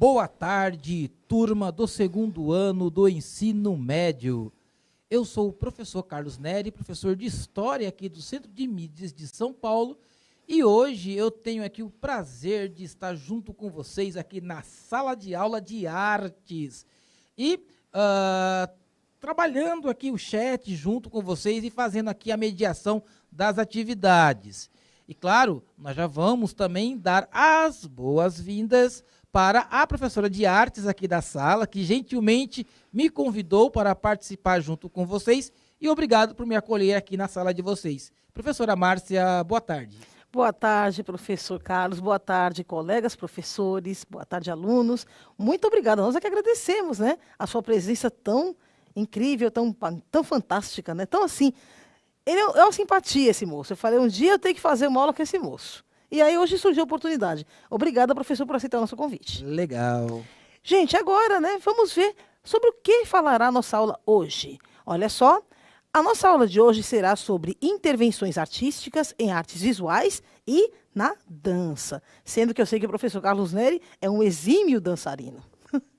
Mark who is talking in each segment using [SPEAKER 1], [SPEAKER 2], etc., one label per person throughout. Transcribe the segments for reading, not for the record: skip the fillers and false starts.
[SPEAKER 1] Boa tarde, turma do segundo ano do ensino médio. Eu sou o professor Carlos Neri, professor de História aqui do Centro de Mídias de São Paulo, e hoje eu tenho aqui o prazer de estar junto com vocês aqui na sala de aula de artes e trabalhando aqui o chat junto com vocês e fazendo aqui a mediação das atividades. E claro, nós já vamos também dar as boas-vindas para a professora de artes aqui da sala, que gentilmente me convidou para participar junto com vocês, e obrigado por me acolher aqui na sala de vocês. Professora Márcia, boa tarde.
[SPEAKER 2] Boa tarde, professor Carlos. Boa tarde, colegas professores. Boa tarde, alunos. Muito obrigada. Nós é que agradecemos, né? A sua presença tão incrível, tão fantástica, né? Tão assim. Ele é uma simpatia, esse moço. Eu falei, um dia eu tenho que fazer uma aula com esse moço. E aí hoje surgiu a oportunidade. Obrigada, professor, por aceitar o nosso convite.
[SPEAKER 1] Legal.
[SPEAKER 2] Gente, agora, né, vamos ver sobre o que falará a nossa aula hoje. Olha só, a nossa aula de hoje será sobre intervenções artísticas em artes visuais e na dança. Sendo que eu sei que o professor Carlos Neri é um exímio dançarino.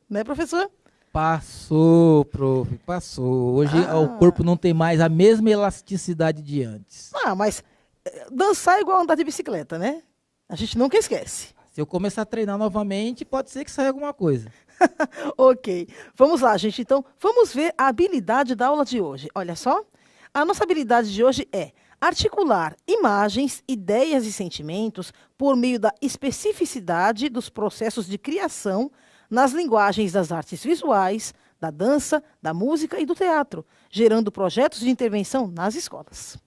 [SPEAKER 2] Né, professor?
[SPEAKER 1] Passou, prof, passou. Hoje o corpo não tem mais a mesma elasticidade de antes.
[SPEAKER 2] Mas dançar é igual andar de bicicleta, né? A gente nunca esquece.
[SPEAKER 1] Se eu começar a treinar novamente, pode ser que saia alguma coisa.
[SPEAKER 2] Ok. Vamos lá, gente. Então, vamos ver a habilidade da aula de hoje. Olha só. A nossa habilidade de hoje é articular imagens, ideias e sentimentos por meio da especificidade dos processos de criação nas linguagens das artes visuais, da dança, da música e do teatro, gerando projetos de intervenção nas escolas.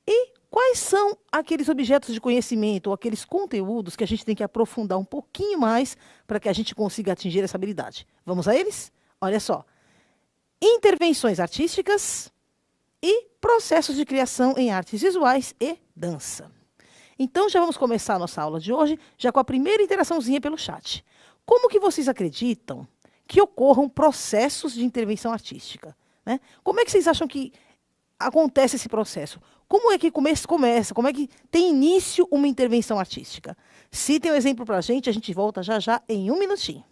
[SPEAKER 2] E quais são aqueles objetos de conhecimento ou aqueles conteúdos que a gente tem que aprofundar um pouquinho mais para que a gente consiga atingir essa habilidade? Vamos a eles? Olha só. Intervenções artísticas e processos de criação em artes visuais e dança. Então, já vamos começar a nossa aula de hoje, já com a primeira interaçãozinha pelo chat. Como que vocês acreditam que ocorram processos de intervenção artística? Né? Como é que vocês acham que acontece esse processo? Como é que começa? Como é que tem início uma intervenção artística? Citem um exemplo para a gente volta já já em um minutinho.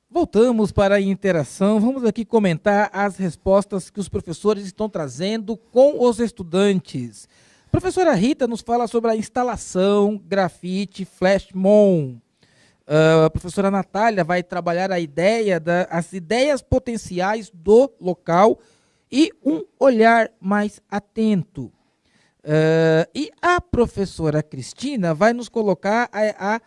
[SPEAKER 1] Voltamos para a interação. Vamos aqui comentar as respostas que os professores estão trazendo com os estudantes. A professora Rita nos fala sobre a instalação, grafite, flashmob. A professora Natália vai trabalhar as ideias potenciais do local e um olhar mais atento. E a professora Cristina vai nos colocar a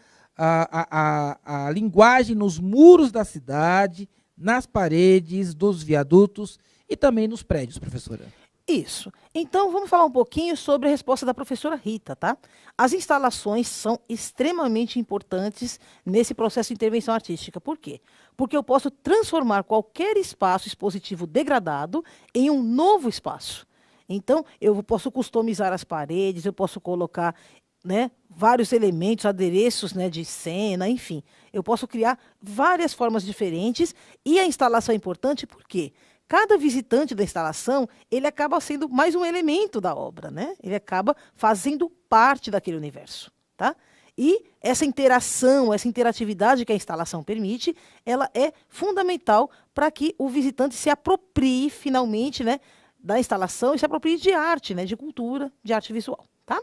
[SPEAKER 1] linguagem nos muros da cidade, nas paredes dos viadutos e também nos prédios, professora.
[SPEAKER 2] Isso. Então, vamos falar um pouquinho sobre a resposta da professora Rita, tá? As instalações são extremamente importantes nesse processo de intervenção artística. Por quê? Porque eu posso transformar qualquer espaço expositivo degradado em um novo espaço. Então, eu posso customizar as paredes, eu posso colocar, né, vários elementos, adereços, né, de cena, enfim. Eu posso criar várias formas diferentes e a instalação é importante porque cada visitante da instalação, ele acaba sendo mais um elemento da obra, né? Ele acaba fazendo parte daquele universo, tá? E essa interação, essa interatividade que a instalação permite, ela é fundamental para que o visitante se aproprie finalmente, né, da instalação e se aproprie de arte, né, de cultura, de arte visual, tá?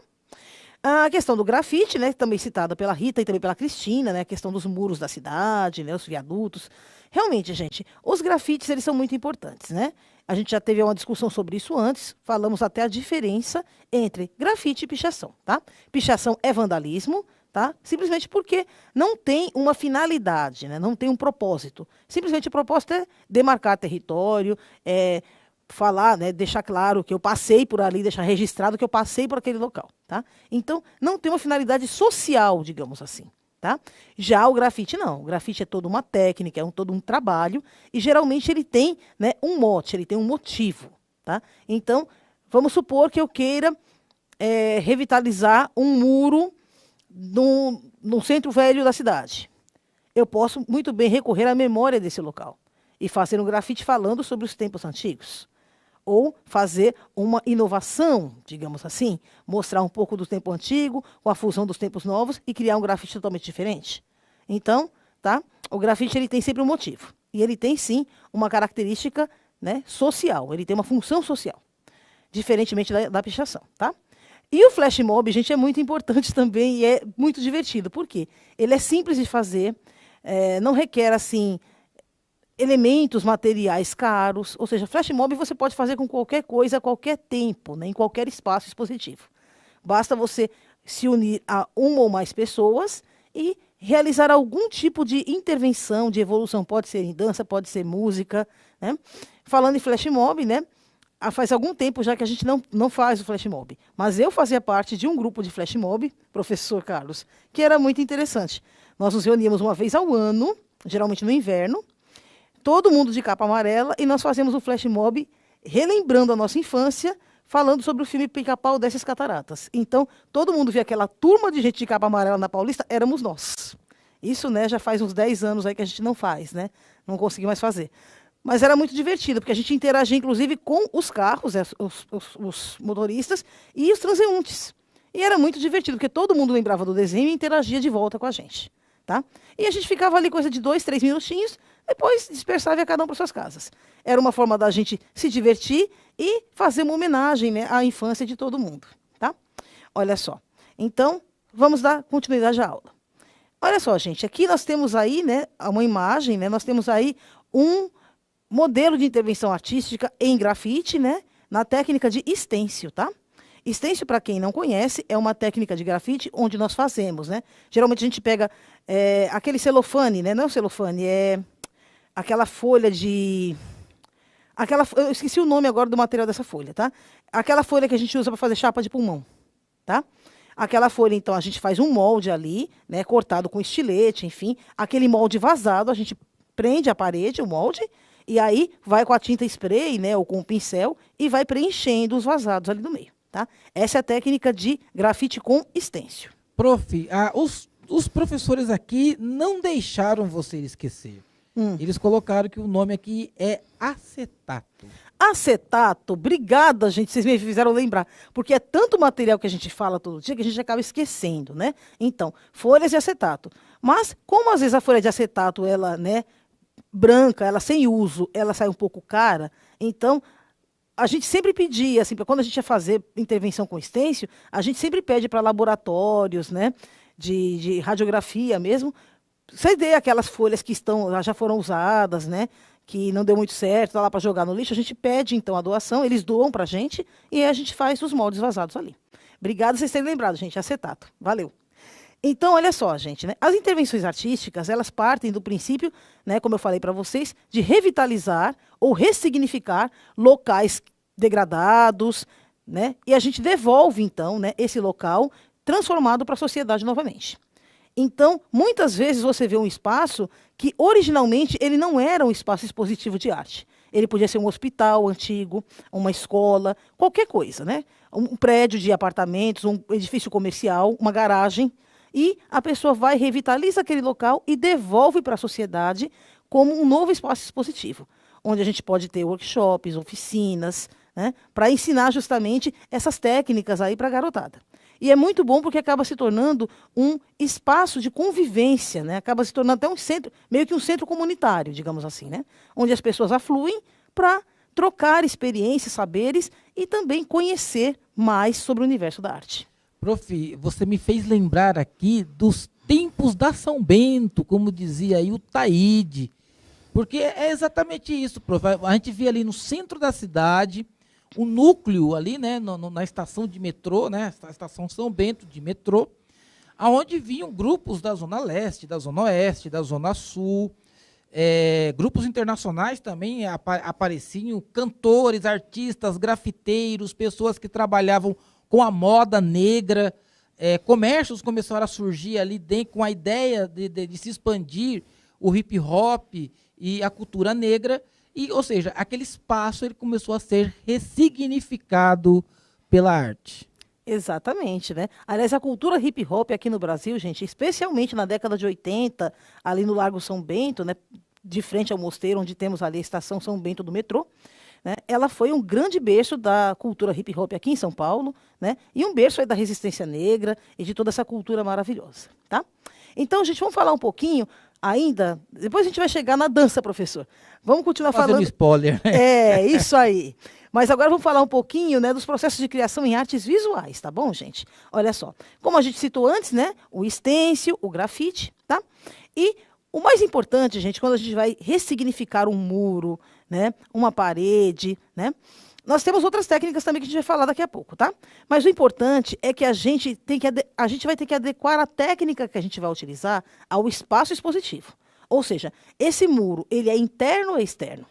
[SPEAKER 2] A questão do grafite, né, também citada pela Rita e também pela Cristina, né, a questão dos muros da cidade, né, os viadutos. Realmente, gente, os grafites, eles são muito importantes, né? A gente já teve uma discussão sobre isso antes, falamos até a diferença entre grafite e pichação, tá? Pichação é vandalismo, tá? Simplesmente porque não tem uma finalidade, né? Não tem um propósito. Simplesmente o propósito é demarcar território, falar, né, deixar claro que eu passei por ali, deixar registrado que eu passei por aquele local, tá? Então, não tem uma finalidade social, digamos assim, tá? Já o grafite não, o grafite é toda uma técnica, é todo um trabalho e geralmente ele tem, né, um mote, ele tem um motivo, tá? Então, vamos supor que eu queira revitalizar um muro no centro velho da cidade. Eu posso muito bem recorrer à memória desse local e fazer um grafite falando sobre os tempos antigos. Ou fazer uma inovação, digamos assim, mostrar um pouco do tempo antigo, com a fusão dos tempos novos e criar um grafite totalmente diferente. Então, tá? O grafite ele tem sempre um motivo. E ele tem, sim, uma característica, né, social. Ele tem uma função social, diferentemente da pichação, tá? E o flash mob, gente, é muito importante também e é muito divertido. Por quê? Ele é simples de fazer, não requer, assim, elementos materiais caros, ou seja, flash mob você pode fazer com qualquer coisa, a qualquer tempo, né, em qualquer espaço expositivo. Basta você se unir a uma ou mais pessoas e realizar algum tipo de intervenção, de evolução, pode ser em dança, pode ser música, né? Falando em flash mob, né, faz algum tempo já que a gente não faz o flash mob, mas eu fazia parte de um grupo de flash mob, professor Carlos, que era muito interessante. Nós nos reuníamos uma vez ao ano, geralmente no inverno, todo mundo de capa amarela, e nós fazemos um flash mob relembrando a nossa infância, falando sobre o filme Pica-Pau Desce as Cataratas. Então, todo mundo via aquela turma de gente de capa amarela na Paulista, éramos nós. Isso, né, já faz uns 10 anos aí que a gente não faz, né? Não consegui mais fazer. Mas era muito divertido, porque a gente interagia, inclusive, com os carros, os motoristas e os transeuntes. E era muito divertido, porque todo mundo lembrava do desenho e interagia de volta com a gente, tá? E a gente ficava ali coisa de 2, 3 minutinhos, depois dispersava e ia cada um para suas casas. Era uma forma da gente se divertir e fazer uma homenagem, né, à infância de todo mundo, tá? Olha só. Então, vamos dar continuidade à aula. Olha só, gente, aqui nós temos aí, né, uma imagem, né, nós temos aí um modelo de intervenção artística em grafite, né, na técnica de stencil, tá? Stencil, para quem não conhece, é uma técnica de grafite onde nós fazemos, né? Geralmente a gente pega aquele celofane, né? Não é o celofane, é aquela folha de... eu esqueci o nome agora do material dessa folha, tá? Aquela folha que a gente usa para fazer chapa de pulmão, tá? Aquela folha, então, a gente faz um molde ali, né? Cortado com estilete, enfim. Aquele molde vazado, a gente prende a parede, o molde, e aí vai com a tinta spray, né? Ou com o pincel, e vai preenchendo os vazados ali no meio, tá? Essa é a técnica de grafite com stencil.
[SPEAKER 1] Prof, os professores aqui não deixaram você esquecer. Eles colocaram que o nome aqui é acetato.
[SPEAKER 2] Acetato, obrigada, gente, vocês me fizeram lembrar, porque é tanto material que a gente fala todo dia que a gente acaba esquecendo, né? Então, folhas de acetato. Mas, como às vezes a folha de acetato, ela, né, branca, ela sem uso, ela sai um pouco cara, então a gente sempre pedia, assim, quando a gente ia fazer intervenção com stencil, a gente sempre pede para laboratórios, né, de radiografia mesmo, ceder aquelas folhas que já foram usadas, né, que não deu muito certo, tá lá para jogar no lixo, a gente pede então a doação, eles doam para a gente e a gente faz os moldes vazados ali. Obrigada por vocês terem lembrado, gente, acetato. Valeu. Então, olha só, gente, né? As intervenções artísticas, elas partem do princípio, né, como eu falei para vocês, de revitalizar ou ressignificar locais degradados, né? E a gente devolve, então, né, esse local transformado para a sociedade novamente. Então, muitas vezes você vê um espaço que originalmente ele não era um espaço expositivo de arte. Ele podia ser um hospital antigo, uma escola, qualquer coisa, né? Um prédio de apartamentos, um edifício comercial, uma garagem. E a pessoa vai, revitaliza aquele local e devolve para a sociedade como um novo espaço expositivo, onde a gente pode ter workshops, oficinas, né, para ensinar justamente essas técnicas aí para a garotada. E é muito bom porque acaba se tornando um espaço de convivência, né? Acaba se tornando até um centro, meio que um centro comunitário, digamos assim, né? Onde as pessoas afluem para trocar experiências, saberes e também conhecer mais sobre o universo da arte.
[SPEAKER 1] Prof, você me fez lembrar aqui dos tempos da São Bento, como dizia aí o Taíde. Porque é exatamente isso, prof. A gente via ali no centro da cidade, o núcleo ali, né, na estação de metrô, né, a estação São Bento de metrô, aonde vinham grupos da Zona Leste, da Zona Oeste, da Zona Sul, grupos internacionais também apareciam, cantores, artistas, grafiteiros, pessoas que trabalhavam com a moda negra, comércios começaram a surgir ali dentro com a ideia de se expandir o hip hop e a cultura negra, ou seja, aquele espaço ele começou a ser ressignificado pela arte.
[SPEAKER 2] Exatamente, né? Aliás, a cultura hip hop aqui no Brasil, gente, especialmente na década de 80, ali no Largo São Bento, né, de frente ao mosteiro, onde temos ali a estação São Bento do metrô, né, ela foi um grande berço da cultura hip hop aqui em São Paulo, né, e um berço aí da resistência negra e de toda essa cultura maravilhosa, tá? Então, gente, vamos falar um pouquinho ainda, depois a gente vai chegar na dança, professor. Vamos continuar falando.
[SPEAKER 1] Spoiler, né?
[SPEAKER 2] É, isso aí. Mas agora vamos falar um pouquinho, né, dos processos de criação em artes visuais, tá bom, gente? Olha só, como a gente citou antes, né, o stencil, o grafite, tá? E o mais importante, gente, quando a gente vai ressignificar um muro, né, uma parede, né, nós temos outras técnicas também que a gente vai falar daqui a pouco, tá? Mas o importante é que a gente vai ter que adequar a técnica que a gente vai utilizar ao espaço expositivo. Ou seja, esse muro, ele é interno ou externo?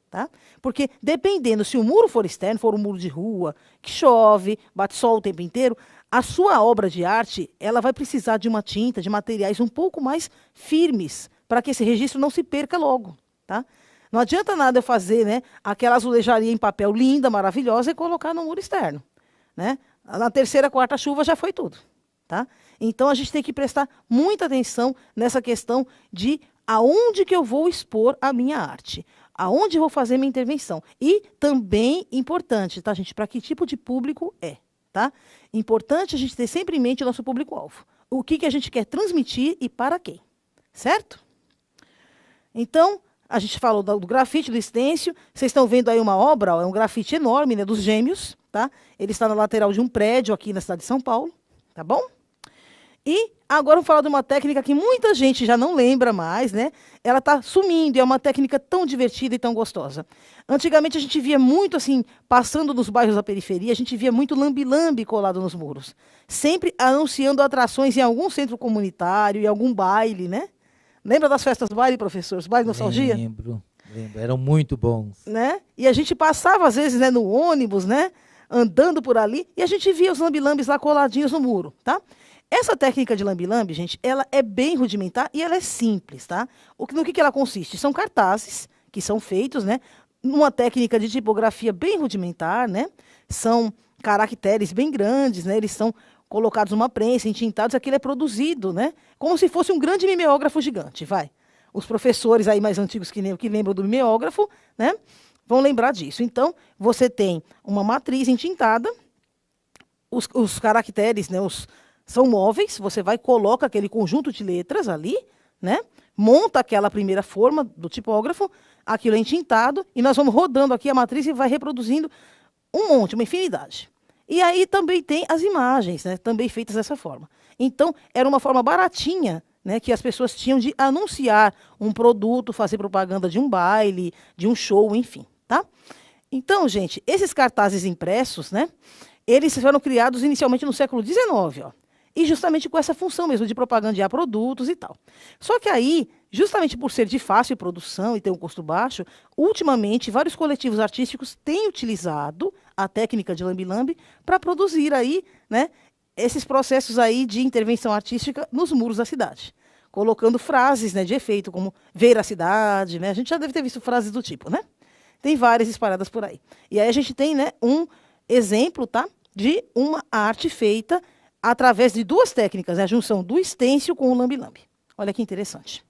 [SPEAKER 2] Tá? Porque dependendo, se o muro for externo, for um muro de rua, que chove, bate sol o tempo inteiro, a sua obra de arte, ela vai precisar de uma tinta, de materiais um pouco mais firmes, para que esse registro não se perca logo, tá? Não adianta nada eu fazer, né, aquela azulejaria em papel linda, maravilhosa, e colocar no muro externo, né? Na terceira, quarta chuva já foi tudo, tá? Então a gente tem que prestar muita atenção nessa questão de aonde que eu vou expor a minha arte. Aonde eu vou fazer minha intervenção. E também importante, tá, gente? Para que tipo de público é, tá? Importante a gente ter sempre em mente o nosso público-alvo. O que a gente quer transmitir e para quem, certo? Então, a gente falou do grafite, do stencil. Vocês estão vendo aí uma obra, ó, é um grafite enorme, né, dos Gêmeos, tá? Ele está na lateral de um prédio aqui na cidade de São Paulo, tá bom? E agora vamos falar de uma técnica que muita gente já não lembra mais, né? Ela está sumindo e é uma técnica tão divertida e tão gostosa. Antigamente a gente via muito assim, passando nos bairros da periferia, a gente via muito lambe-lambe colado nos muros. Sempre anunciando atrações em algum centro comunitário, em algum baile, né? Lembra das festas baile, professor? Os bailes nostalgia?
[SPEAKER 1] Lembro. Eram muito bons.
[SPEAKER 2] Né? E a gente passava, às vezes, né, no ônibus, né? Andando por ali, e a gente via os lambe-lambes lá coladinhos no muro, tá? Essa técnica de lambe-lambe, gente, ela é bem rudimentar e ela é simples, tá? No que ela consiste? São cartazes que são feitos, né? Numa técnica de tipografia bem rudimentar, né? São caracteres bem grandes, né? Eles são colocados numa prensa, entintados, aquilo é produzido, né? Como se fosse um grande mimeógrafo gigante, vai. Os professores aí mais antigos que lembram do mimeógrafo, né? Vão lembrar disso. Então, você tem uma matriz entintada, os caracteres, né? São móveis, você coloca aquele conjunto de letras ali, né? Monta aquela primeira forma do tipógrafo, aquilo é entintado, e nós vamos rodando aqui a matriz e vai reproduzindo um monte, uma infinidade. E aí também tem as imagens, né? Também feitas dessa forma. Então, era uma forma baratinha, né, que as pessoas tinham de anunciar um produto, fazer propaganda de um baile, de um show, enfim, tá? Então, gente, esses cartazes impressos, né? Eles foram criados inicialmente no século XIX, ó. e justamente com essa função mesmo de propagandear produtos e tal. Só que aí, justamente por ser de fácil produção e ter um custo baixo, ultimamente vários coletivos artísticos têm utilizado a técnica de lambe-lambe para produzir aí, né, esses processos aí de intervenção artística nos muros da cidade, colocando frases, né, de efeito, como veracidade, né? A gente já deve ter visto frases do tipo, né? Tem várias espalhadas por aí. E aí a gente tem, né, um exemplo, tá, de uma arte feita através de duas técnicas, né, a junção do estêncil com o lambe-lambe. Olha que interessante,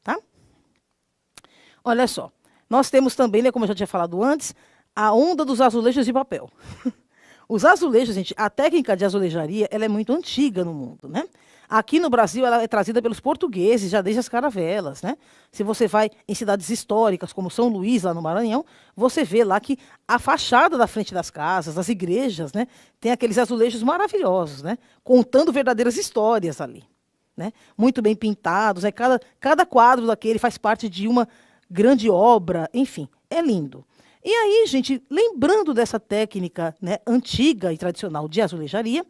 [SPEAKER 2] tá? Olha só, nós temos também, né, como eu já tinha falado antes, a onda dos azulejos de papel. Os azulejos, gente, a técnica de azulejaria, ela é muito antiga no mundo, né? Aqui no Brasil, ela é trazida pelos portugueses, já desde as caravelas, né? Se você vai em cidades históricas, como São Luís, lá no Maranhão, você vê lá que a fachada da frente das casas, das igrejas, né, tem aqueles azulejos maravilhosos, né? Contando verdadeiras histórias ali, né? Muito bem pintados, né? Cada quadro daquele faz parte de uma grande obra, enfim, é lindo. E aí, gente, lembrando dessa técnica, né, antiga e tradicional de azulejaria,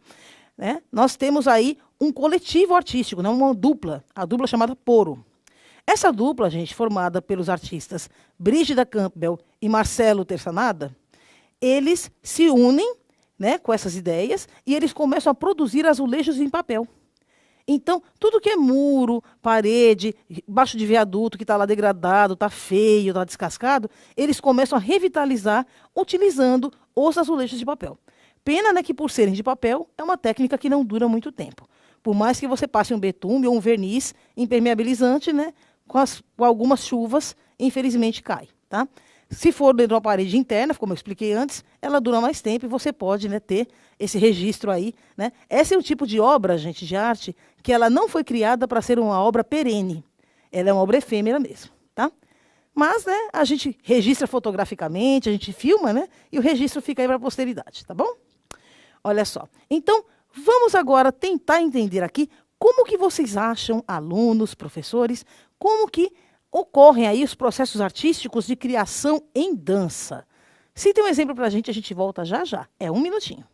[SPEAKER 2] né, nós temos aí um coletivo artístico, né, uma dupla, a dupla chamada Poro. Essa dupla, gente, formada pelos artistas Brígida Campbell e Marcelo Terçanada, eles se unem, né, com essas ideias e eles começam a produzir azulejos em papel. Então, tudo que é muro, parede, baixo de viaduto, que está lá degradado, está feio, está descascado, eles começam a revitalizar utilizando os azulejos de papel. Pena, né, que por serem de papel, é uma técnica que não dura muito tempo. Por mais que você passe um betume ou um verniz impermeabilizante, né, com algumas chuvas, infelizmente cai, tá? Se for dentro de uma parede interna, como eu expliquei antes, ela dura mais tempo e você pode, né, ter esse registro aí, né? Esse é o tipo de obra, gente, de arte, que ela não foi criada para ser uma obra perene. Ela é uma obra efêmera mesmo, tá? Mas, né, a gente registra fotograficamente, a gente filma, né? E o registro fica aí para a posteridade, tá bom? Olha só. Então, vamos agora tentar entender aqui como que vocês acham, alunos, professores, como que ocorrem aí os processos artísticos de criação em dança. Se tem um exemplo para a gente volta já já. É 1 minutinho.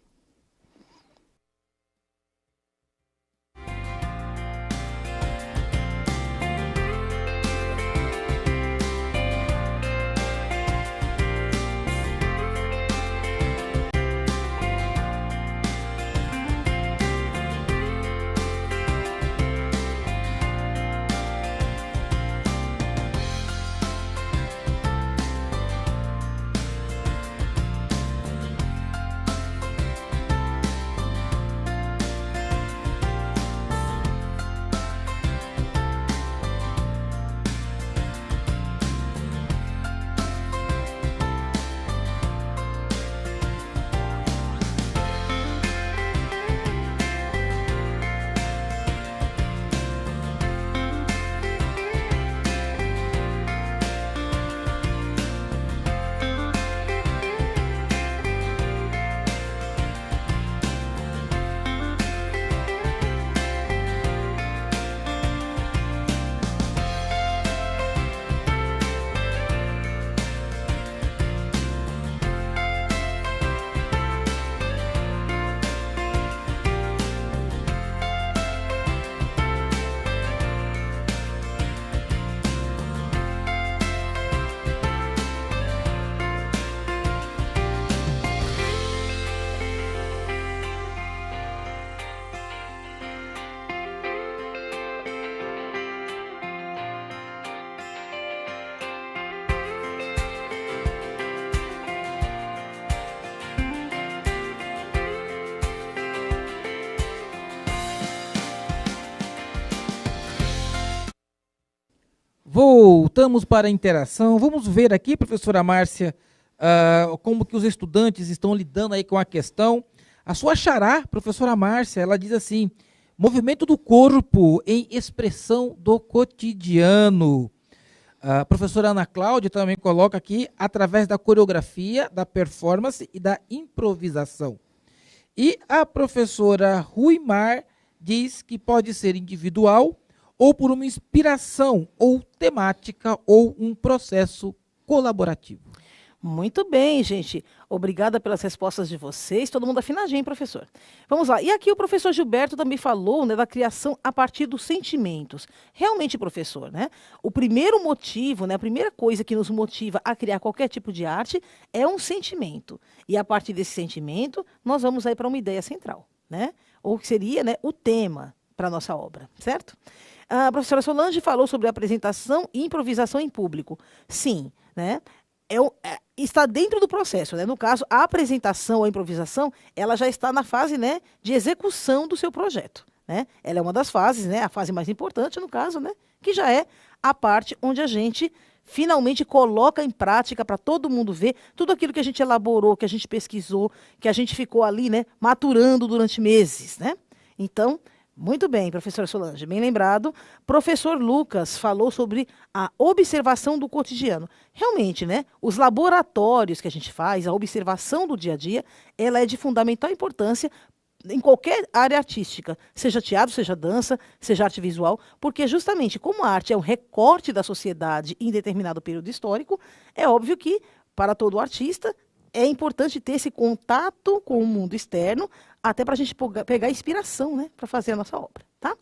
[SPEAKER 1] Voltamos para a interação. Vamos ver aqui, professora Márcia, como que os estudantes estão lidando aí com a questão. A sua xará, professora Márcia, ela diz assim: movimento do corpo em expressão do cotidiano. A professora Ana Cláudia também coloca aqui, através da coreografia, da performance e da improvisação. E a professora Ruimar diz que pode ser individual, ou por uma inspiração, ou temática, ou um processo colaborativo.
[SPEAKER 2] Muito bem, gente. Obrigada pelas respostas de vocês. Todo mundo afinadinho, hein, professor? Vamos lá. E aqui o professor Gilberto também falou, né, da criação a partir dos sentimentos. Realmente, professor, né? O primeiro motivo, né, a primeira coisa que nos motiva a criar qualquer tipo de arte é um sentimento. E a partir desse sentimento, nós vamos aí para uma ideia central, né? Ou que seria, né, o tema para a nossa obra, certo? A professora Solange falou sobre apresentação e improvisação em público. Sim, né? Está dentro do processo, né? No caso, a apresentação ou a improvisação, ela já está na fase, né, de execução do seu projeto, né? Ela é uma das fases, né? A fase mais importante, no caso, né? Que já é a parte onde a gente finalmente coloca em prática para todo mundo ver tudo aquilo que a gente elaborou, que a gente pesquisou, que a gente ficou ali, né, maturando durante meses, né? Então, muito bem, professora Solange, bem lembrado. Professor Lucas falou sobre a observação do cotidiano. Realmente, né, os laboratórios que a gente faz, a observação do dia a dia, ela é de fundamental importância em qualquer área artística, seja teatro, seja dança, seja arte visual, porque justamente como a arte é um recorte da sociedade em determinado período histórico, é óbvio que, para todo artista, é importante ter esse contato com o mundo externo, até para a gente pegar inspiração, né, para fazer a nossa obra, tá?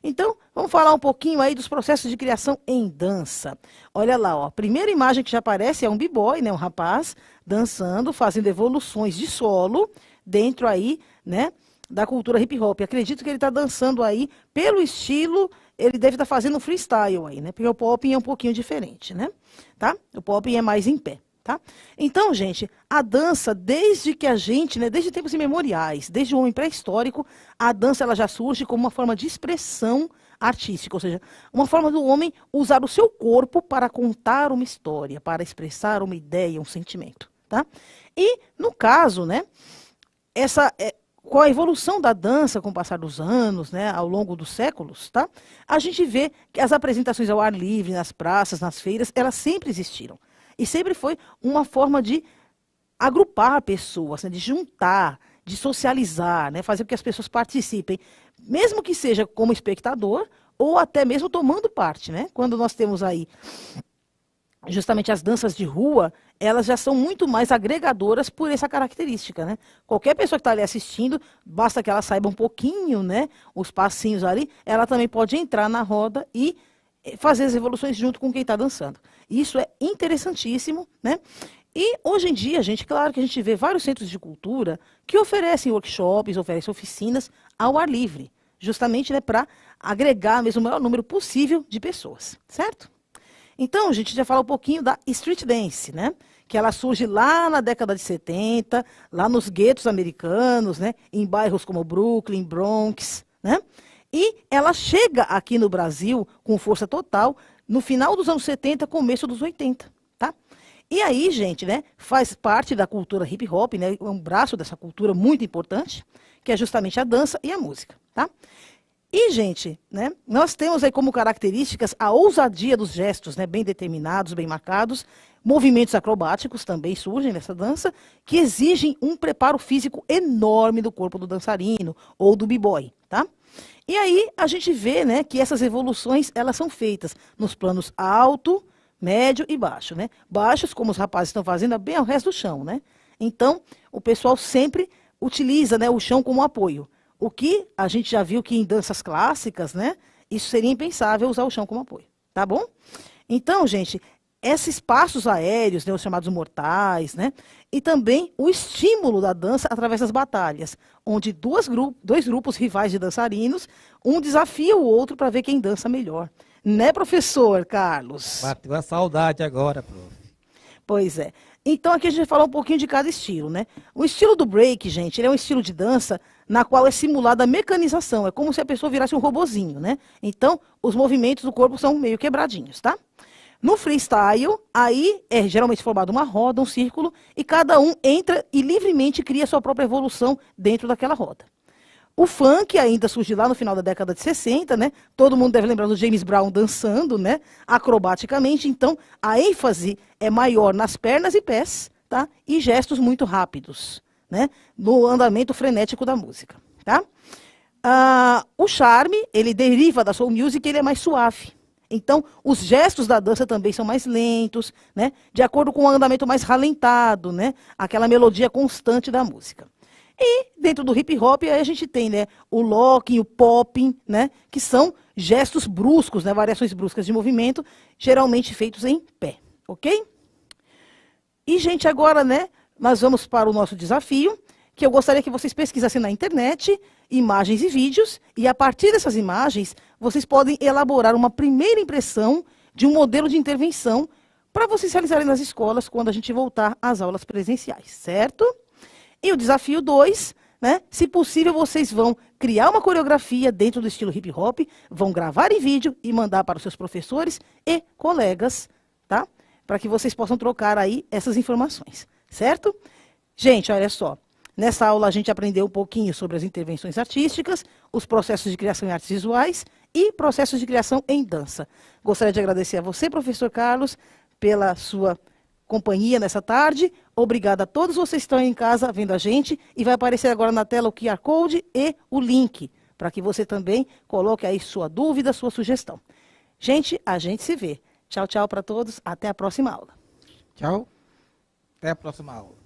[SPEAKER 2] Então, vamos falar um pouquinho aí dos processos de criação em dança. Olha lá, ó, a primeira imagem que já aparece é um b-boy, né, um rapaz dançando, fazendo evoluções de solo dentro aí, né, da cultura hip hop. Acredito que ele está dançando aí pelo estilo, ele deve estar fazendo um freestyle aí, né, porque o popping é um pouquinho diferente, né, tá? O popping é mais em pé. Tá? Então, gente, a dança, desde que a gente, né, desde tempos imemoriais, desde o homem pré-histórico, a dança ela já surge como uma forma de expressão artística, ou seja, uma forma do homem usar o seu corpo para contar uma história, para expressar uma ideia, um sentimento. Tá? E, no caso, né, com a evolução da dança, com o passar dos anos, né, ao longo dos séculos, tá, a gente vê que as apresentações ao ar livre, nas praças, nas feiras, elas sempre existiram. E sempre foi uma forma de agrupar pessoas, né, de juntar, de socializar, né, fazer com que as pessoas participem, mesmo que seja como espectador ou até mesmo tomando parte, né? Quando nós temos aí justamente as danças de rua, elas já são muito mais agregadoras por essa característica, né? Qualquer pessoa que está ali assistindo, basta que ela saiba um pouquinho, né, os passinhos ali, ela também pode entrar na roda e fazer as evoluções junto com quem está dançando. Isso é interessantíssimo, né? E hoje em dia, gente, claro que a gente vê vários centros de cultura que oferecem workshops, oferecem oficinas ao ar livre, justamente, né, para agregar mesmo o maior número possível de pessoas, certo? Então, a gente já fala um pouquinho da street dance, né? Que ela surge lá na década de 70, lá nos guetos americanos, né? Em bairros como Brooklyn, Bronx, né? E ela chega aqui no Brasil com força total no final dos anos 70, começo dos 80, tá? E aí, gente, né, faz parte da cultura hip hop, né, é um braço dessa cultura muito importante, que é justamente a dança e a música, tá? E, gente, né, nós temos aí como características a ousadia dos gestos, né, bem determinados, bem marcados, movimentos acrobáticos também surgem nessa dança, que exigem um preparo físico enorme do corpo do dançarino ou do b-boy, tá? E aí a gente vê, né, que essas evoluções elas são feitas nos planos alto, médio e baixo, né? Baixos, como os rapazes estão fazendo, é bem ao resto do chão, né? Então, o pessoal sempre utiliza, né, o chão como apoio. O que a gente já viu que em danças clássicas, né, isso seria impensável usar o chão como apoio, tá bom? Então, gente, esses passos aéreos, né, os chamados mortais, né, e também o estímulo da dança através das batalhas, onde dois grupos rivais de dançarinos, um desafia o outro para ver quem dança melhor. Né, professor Carlos?
[SPEAKER 1] Bateu a saudade agora, prof.
[SPEAKER 2] Pois é. Então, aqui a gente vai falar um pouquinho de cada estilo, né? O estilo do break, gente, ele é um estilo de dança na qual é simulada a mecanização. É como se a pessoa virasse um robozinho, né? Então, os movimentos do corpo são meio quebradinhos, tá? No freestyle, aí é geralmente formado uma roda, um círculo, e cada um entra e livremente cria sua própria evolução dentro daquela roda. O funk ainda surge lá no final da década de 60, né? Todo mundo deve lembrar do James Brown dançando, né? Acrobaticamente. Então, a ênfase é maior nas pernas e pés, tá? E gestos muito rápidos, né? No andamento frenético da música, tá? O charme, ele deriva da soul music, ele é mais suave. Então, os gestos da dança também são mais lentos, né? De acordo com o andamento mais ralentado, né? Aquela melodia constante da música. E dentro do hip hop aí a gente tem, né, o locking, o popping, né, que são gestos bruscos, né, variações bruscas de movimento, geralmente feitos em pé, ok? E, gente, agora, né, nós vamos para o nosso desafio, que eu gostaria que vocês pesquisassem na internet imagens e vídeos, e a partir dessas imagens, vocês podem elaborar uma primeira impressão de um modelo de intervenção para vocês realizarem nas escolas quando a gente voltar às aulas presenciais, certo? E o desafio 2, né? Se possível, vocês vão criar uma coreografia dentro do estilo hip hop, vão gravar em vídeo e mandar para os seus professores e colegas, tá? Para que vocês possam trocar aí essas informações, certo? Gente, olha só. Nessa aula a gente aprendeu um pouquinho sobre as intervenções artísticas, os processos de criação em artes visuais e processos de criação em dança. Gostaria de agradecer a você, professor Carlos, pela sua companhia nessa tarde. Obrigada a todos vocês que estão aí em casa vendo a gente. E vai aparecer agora na tela o QR Code e o link, para que você também coloque aí sua dúvida, sua sugestão. Gente, a gente se vê. Tchau, tchau para todos. Até a próxima aula.
[SPEAKER 1] Tchau. Até a próxima aula.